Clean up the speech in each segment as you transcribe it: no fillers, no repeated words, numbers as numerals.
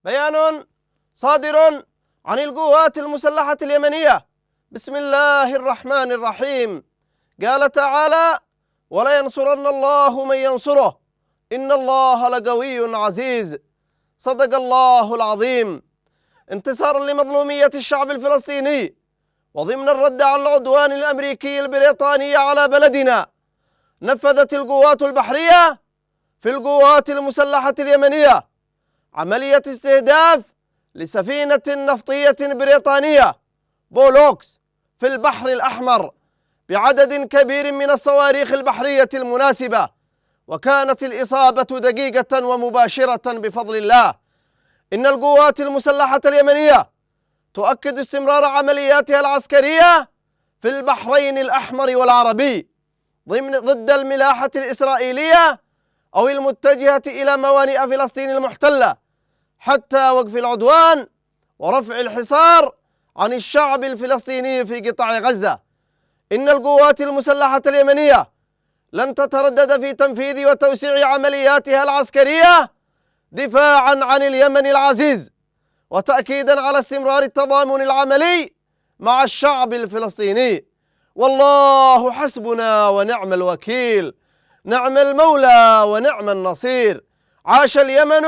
بيان صادر عن القوات المسلحة اليمنية. بسم الله الرحمن الرحيم. قال تعالى: ولا ينصرن الله من ينصره إن الله لقوي عزيز. صدق الله العظيم. انتصارا لمظلومية الشعب الفلسطيني وضمن الرد على العدوان الأمريكي البريطاني على بلدنا، نفذت القوات البحرية في القوات المسلحة اليمنية عملية استهداف لسفينة نفطية بريطانية بولوكس في البحر الأحمر بعدد كبير من الصواريخ البحرية المناسبة، وكانت الإصابة دقيقة ومباشرة بفضل الله. إن القوات المسلحة اليمنية تؤكد استمرار عملياتها العسكرية في البحرين الأحمر والعربي ضد الملاحة الإسرائيلية أو المتجهة إلى موانئ فلسطين المحتلة، حتى وقف العدوان ورفع الحصار عن الشعب الفلسطيني في قطاع غزة. إن القوات المسلحة اليمنية لن تتردد في تنفيذ وتوسيع عملياتها العسكرية دفاعا عن اليمن العزيز، وتأكيدا على استمرار التضامن العملي مع الشعب الفلسطيني. والله حسبنا ونعم الوكيل، نعم المولى ونعم النصير. عاش اليمن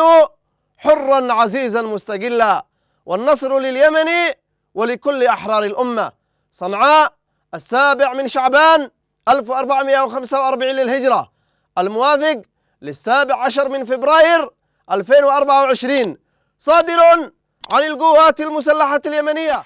حرا عزيزا مستقلا، والنصر لليمن ولكل أحرار الأمة. صنعاء 7 شعبان 1445 للهجرة، الموافق 17 فبراير 2024. صادر عن القوات المسلحة اليمنية.